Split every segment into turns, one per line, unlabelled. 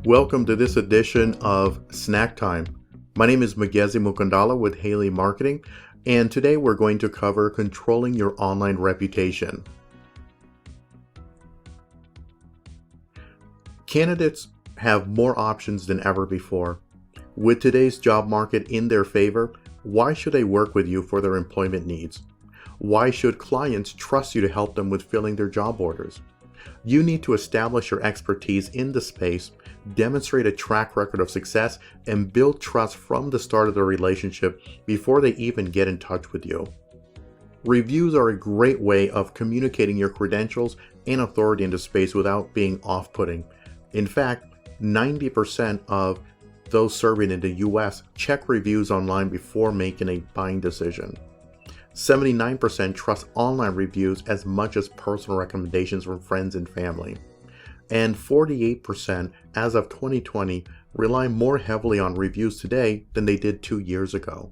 Welcome to this edition of Snack Time. My name is Magezi Mukundala with Haley Marketing, and today we're going to cover controlling your online reputation. Candidates have more options than ever before. With today's job market in their favor, why should they work with you for their employment needs? Why should clients trust you to help them with filling their job orders? You need to establish your expertise in the space, demonstrate a track record of success, and build trust from the start of the relationship before they even get in touch with you. Reviews are a great way of communicating your credentials and authority in the space without being off-putting. In fact, 90% of those serving in the US check reviews online before making a buying decision. 79% trust online reviews as much as personal recommendations from friends and family. And 48%, as of 2020, rely more heavily on reviews today than they did 2 years ago.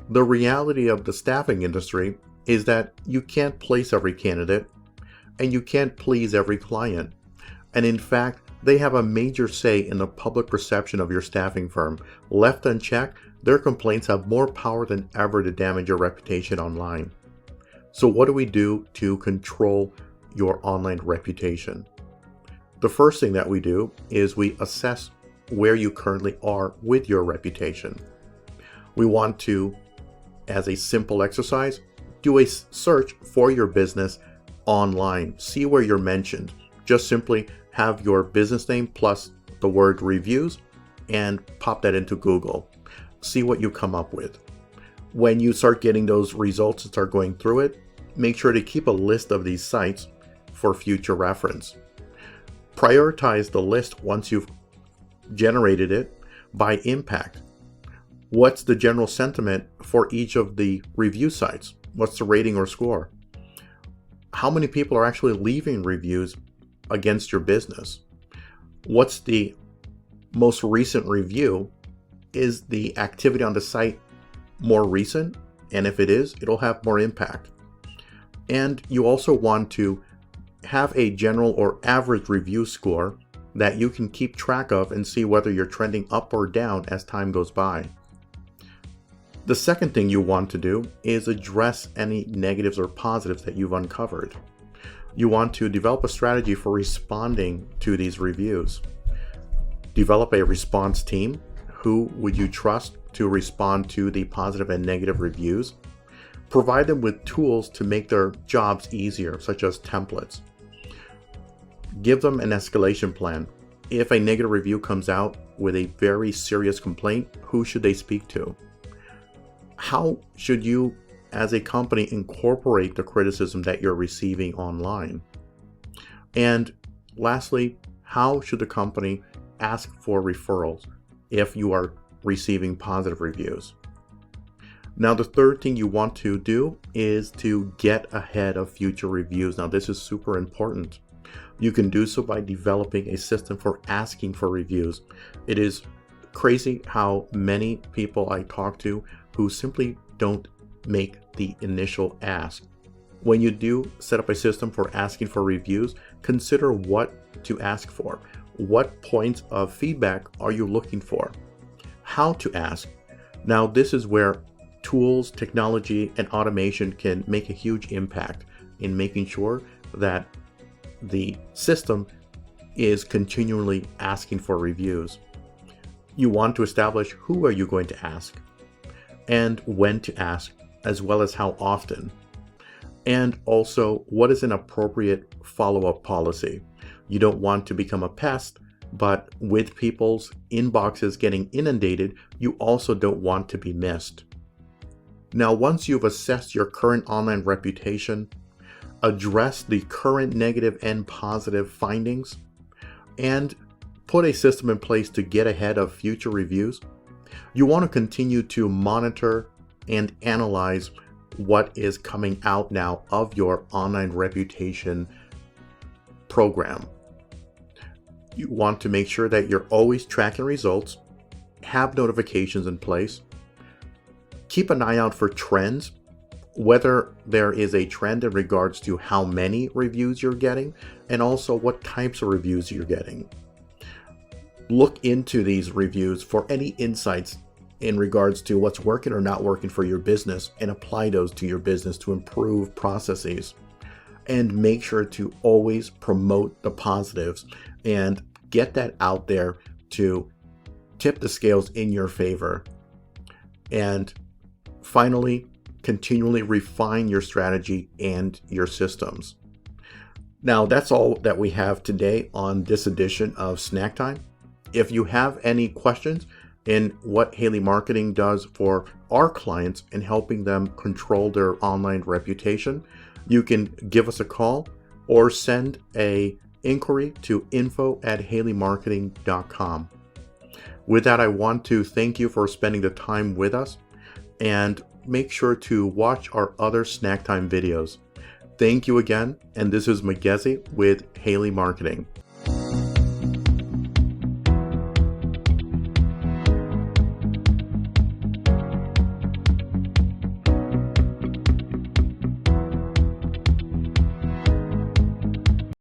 The reality of the staffing industry is that you can't place every candidate, and you can't please every client. And in fact, they have a major say in the public perception of your staffing firm. Left unchecked, their complaints have more power than ever to damage your reputation online. So what do we do to control your online reputation? The first thing that we do is we assess where you currently are with your reputation. We want to, as a simple exercise, do a search for your business online. See where you're mentioned. Just simply have your business name plus the word reviews and pop that into Google. See what you come up with. When you start getting those results and start going through it, make sure to keep a list of these sites for future reference. Prioritize the list once you've generated it by impact. What's the general sentiment for each of the review sites? What's the rating or score? How many people are actually leaving reviews against your business? What's the most recent review? Is the activity on the site more recent? And if it is, it'll have more impact. And you also want to have a general or average review score that you can keep track of and see whether you're trending up or down as time goes by. The second thing you want to do is address any negatives or positives that you've uncovered. You want to develop a strategy for responding to these reviews. Develop a response team. Who would you trust to respond to the positive and negative reviews? Provide them with tools to make their jobs easier, such as templates. Give them an escalation plan. If a negative review comes out with a very serious complaint, who should they speak to? How should you, as a company, incorporate the criticism that you're receiving online? And lastly, how should the company ask for referrals if you are receiving positive reviews? Now, the third thing you want to do is to get ahead of future reviews. Now, this is super important. You can do so by developing a system for asking for reviews. It is crazy how many people I talk to who simply don't make the initial ask. When you do set up a system for asking for reviews, consider what to ask for. What points of feedback are you looking for? How to ask? Now, this is where tools, technology, and automation can make a huge impact in making sure that the system is continually asking for reviews. You want to establish who are you going to ask and when to ask, as well as how often. And also, what is an appropriate follow-up policy? You don't want to become a pest, but with people's inboxes getting inundated, you also don't want to be missed. Now, once you've assessed your current online reputation, address the current negative and positive findings, and put a system in place to get ahead of future reviews, you want to continue to monitor and analyze what is coming out now of your online reputation program. You want to make sure that you're always tracking results, have notifications in place, keep an eye out for trends, whether there is a trend in regards to how many reviews you're getting, and also what types of reviews you're getting. look into these reviews for any insights in regards to what's working or not working for your business and apply those to your business to improve processes. And make sure to always promote the positives and get that out there to tip the scales in your favor. And finally, continually refine your strategy and your systems. Now, that's all that we have today on this edition of Snack Time. If you have any questions in what Haley Marketing does for our clients in helping them control their online reputation, you can give us a call or send an inquiry to info@haleymarketing.com. With that, I want to thank you for spending the time with us, and make sure to watch our other Snack Time videos. Thank you again, and this is Magezi with Haley Marketing.